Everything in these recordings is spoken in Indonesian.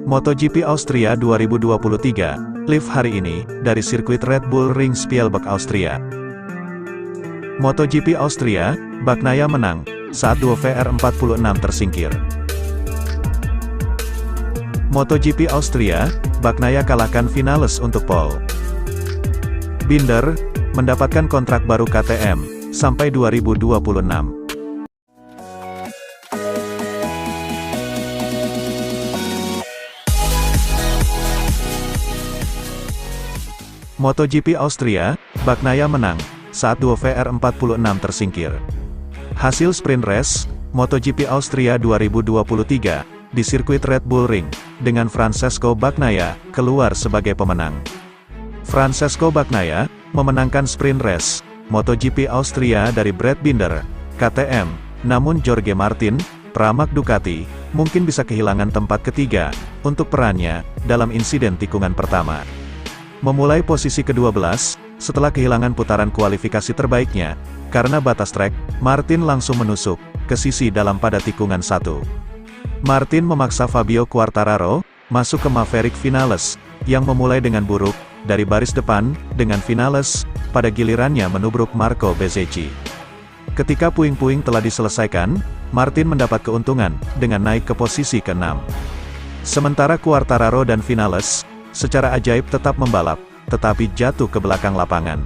MotoGP Austria 2023, live hari ini, dari sirkuit Red Bull Ring Spielberg Austria. MotoGP Austria, Bagnaia menang, saat duo VR46 tersingkir. MotoGP Austria, Bagnaia kalahkan Vinales untuk pole. Binder, mendapatkan kontrak baru KTM, sampai 2026. MotoGP Austria, Bagnaia menang, saat duo VR46 tersingkir. Hasil sprint race, MotoGP Austria 2023, di sirkuit Red Bull Ring, dengan Francesco Bagnaia, keluar sebagai pemenang. Francesco Bagnaia, memenangkan sprint race, MotoGP Austria dari Brad Binder, KTM, namun Jorge Martin, Pramac Ducati, mungkin bisa kehilangan tempat ketiga, untuk perannya, dalam insiden tikungan pertama. Memulai posisi ke-12, setelah kehilangan putaran kualifikasi terbaiknya, karena batas trek, Martin langsung menusuk, ke sisi dalam pada tikungan 1. Martin memaksa Fabio Quartararo, masuk ke Maverick Vinales, yang memulai dengan buruk, dari baris depan, dengan Vinales, pada gilirannya menubruk Marco Bezzecchi. Ketika puing-puing telah diselesaikan, Martin mendapat keuntungan, dengan naik ke posisi ke-6. Sementara Quartararo dan Vinales, secara ajaib tetap membalap, tetapi jatuh ke belakang lapangan.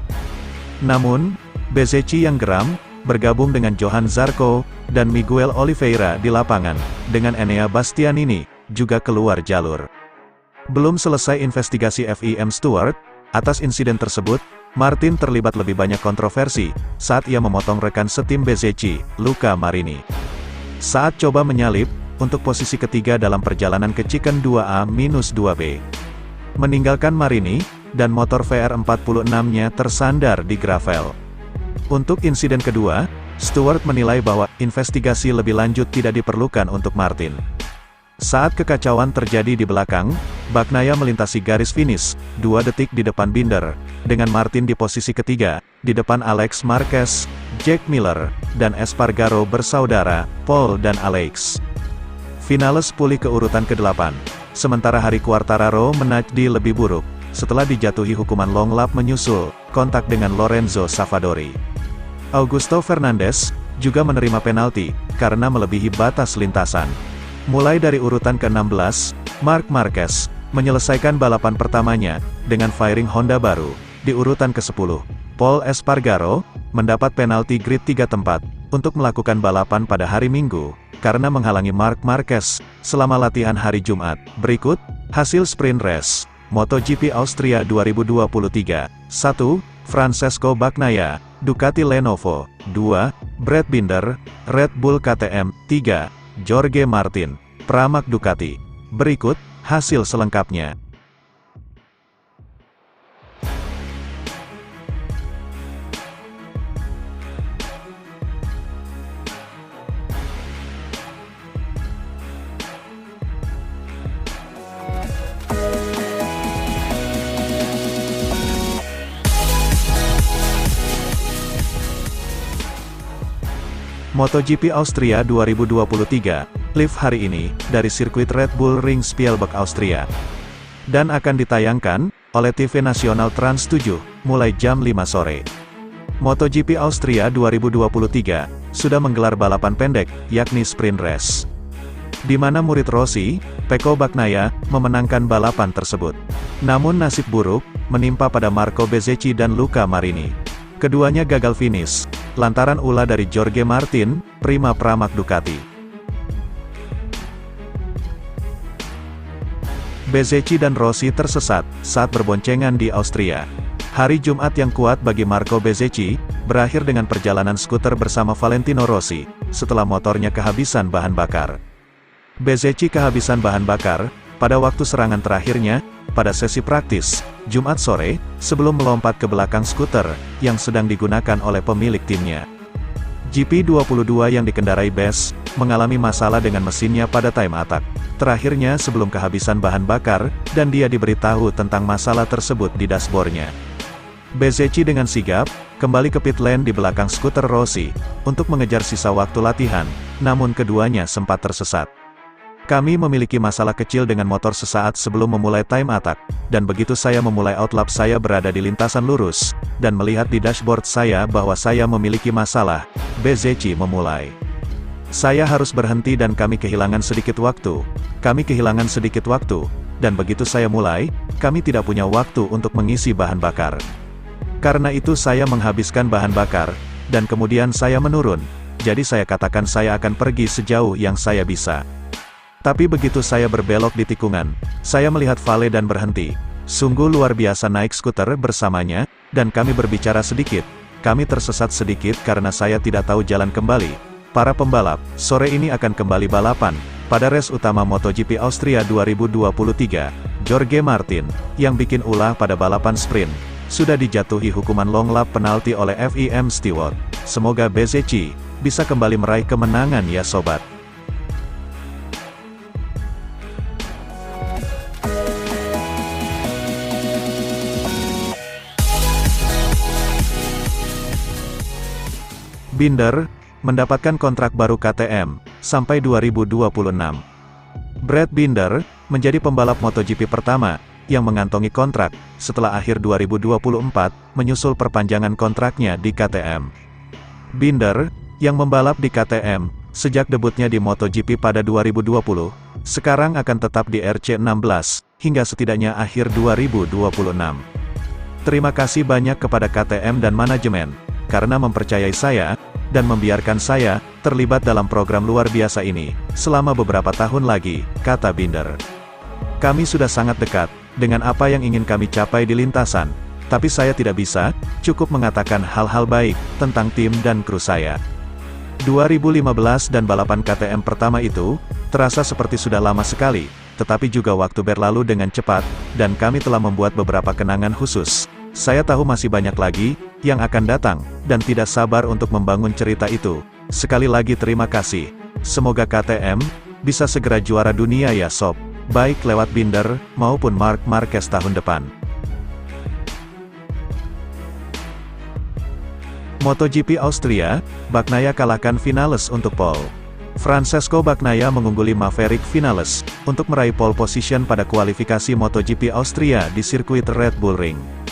Namun, Bezzecchi yang geram, bergabung dengan Johan Zarco, dan Miguel Oliveira di lapangan, dengan Enea Bastianini, juga keluar jalur. Belum selesai investigasi FIM Stewart, atas insiden tersebut, Martin terlibat lebih banyak kontroversi, saat ia memotong rekan setim Bezzecchi, Luca Marini. Saat coba menyalip, untuk posisi ketiga dalam perjalanan ke Chicken 2A-2B. Meninggalkan Marini, dan motor VR46-nya tersandar di gravel. Untuk insiden kedua, Stewart menilai bahwa investigasi lebih lanjut tidak diperlukan untuk Martin. Saat kekacauan terjadi di belakang, Bagnaia melintasi garis finish, 2 detik di depan Binder, dengan Martin di posisi ketiga, di depan Alex Marquez, Jack Miller, dan Espargaro bersaudara, Paul dan Alex. Vinales pulih ke urutan ke-8. Sementara Hari Quartararo menajdi lebih buruk, setelah dijatuhi hukuman long lap menyusul, kontak dengan Lorenzo Savadori. Augusto Fernandez, juga menerima penalti, karena melebihi batas lintasan. Mulai dari urutan ke-16, Marc Marquez, menyelesaikan balapan pertamanya, dengan firing Honda baru, di urutan ke-10. Paul Espargaro, mendapat penalti grid 3 tempat, untuk melakukan balapan pada hari Minggu, karena menghalangi Marc Marquez, selama latihan hari Jumat. Berikut, hasil sprint race, MotoGP Austria 2023. 1. Francesco Bagnaia, Ducati Lenovo. 2. Brad Binder, Red Bull KTM. 3. Jorge Martin, Pramac Ducati. Berikut, hasil selengkapnya. MotoGP Austria 2023, live hari ini, dari sirkuit Red Bull Ring Spielberg Austria. Dan akan ditayangkan, oleh TV nasional Trans 7, mulai jam 5 sore. MotoGP Austria 2023, sudah menggelar balapan pendek, yakni sprint race. Di mana murid Rossi, Pecco Bagnaia, memenangkan balapan tersebut. Namun nasib buruk, menimpa pada Marco Bezzecchi dan Luca Marini. Keduanya gagal finish, lantaran ulah dari Jorge Martin, Prima Pramac Ducati. Bezzecchi dan Rossi tersesat, saat berboncengan di Austria. Hari Jumat yang kuat bagi Marco Bezzecchi, berakhir dengan perjalanan skuter bersama Valentino Rossi, setelah motornya kehabisan bahan bakar. Bezzecchi kehabisan bahan bakar, pada waktu serangan terakhirnya, pada sesi praktis, Jumat sore, sebelum melompat ke belakang skuter, yang sedang digunakan oleh pemilik timnya. GP22 yang dikendarai Bez, mengalami masalah dengan mesinnya pada time attack. Terakhirnya sebelum kehabisan bahan bakar, dan dia diberitahu tentang masalah tersebut di dashboardnya. Bezzecchi dengan sigap, kembali ke pit lane di belakang skuter Rossi, untuk mengejar sisa waktu latihan, namun keduanya sempat tersesat. Kami memiliki masalah kecil dengan motor sesaat sebelum memulai time attack, dan begitu saya memulai outlap saya berada di lintasan lurus, dan melihat di dashboard saya bahwa saya memiliki masalah, Bezzecchi memulai. Saya harus berhenti dan kami kehilangan sedikit waktu. Dan begitu saya mulai, kami tidak punya waktu untuk mengisi bahan bakar. Karena itu saya menghabiskan bahan bakar, dan kemudian saya menurun, jadi saya katakan saya akan pergi sejauh yang saya bisa. Tapi begitu saya berbelok di tikungan, saya melihat Vale dan berhenti. Sungguh luar biasa naik skuter bersamanya, dan kami berbicara sedikit. Kami tersesat sedikit karena saya tidak tahu jalan kembali. Para pembalap, sore ini akan kembali balapan. Pada race utama MotoGP Austria 2023, Jorge Martin, yang bikin ulah pada balapan sprint, sudah dijatuhi hukuman long lap penalti oleh FIM Stewart. Semoga Bezzecchi bisa kembali meraih kemenangan ya sobat. Binder mendapatkan kontrak baru KTM sampai 2026. Brad Binder menjadi pembalap MotoGP pertama yang mengantongi kontrak setelah akhir 2024 menyusul perpanjangan kontraknya di KTM. Binder yang membalap di KTM sejak debutnya di MotoGP pada 2020, sekarang akan tetap di RC16 hingga setidaknya akhir 2026. Terima kasih banyak kepada KTM dan manajemen karena mempercayai saya, dan membiarkan saya terlibat dalam program luar biasa ini selama beberapa tahun lagi, kata Binder. Kami sudah sangat dekat dengan apa yang ingin kami capai di lintasan, tapi saya tidak bisa cukup mengatakan hal-hal baik tentang tim dan kru saya. 2015 dan balapan KTM pertama itu terasa seperti sudah lama sekali, tetapi juga waktu berlalu dengan cepat, dan kami telah membuat beberapa kenangan khusus. Saya tahu masih banyak lagi yang akan datang, dan tidak sabar untuk membangun cerita itu. Sekali lagi terima kasih. Semoga KTM bisa segera juara dunia ya sob, baik lewat Binder maupun Marc Marquez tahun depan. MotoGP Austria, Bagnaia kalahkan Vinales untuk pole. Francesco Bagnaia mengungguli Maverick Vinales untuk meraih pole position pada kualifikasi MotoGP Austria di sirkuit Red Bull Ring.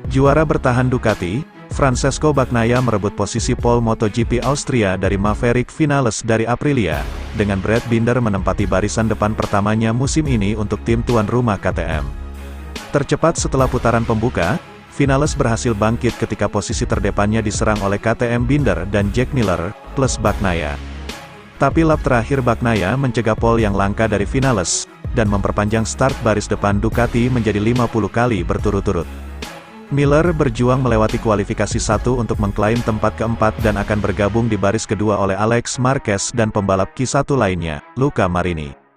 Juara bertahan Ducati, Francesco Bagnaia merebut posisi pole MotoGP Austria dari Maverick Vinales dari Aprilia, dengan Brad Binder menempati barisan depan pertamanya musim ini untuk tim tuan rumah KTM. Tercepat setelah putaran pembuka, Vinales berhasil bangkit ketika posisi terdepannya diserang oleh KTM Binder dan Jack Miller, plus Bagnaia. Tapi lap terakhir Bagnaia mencegah pole yang langka dari Vinales, dan memperpanjang start baris depan Ducati menjadi 50 kali berturut-turut. Miller berjuang melewati kualifikasi 1 untuk mengklaim tempat keempat dan akan bergabung di baris kedua oleh Alex Marquez dan pembalap Q1 lainnya, Luca Marini.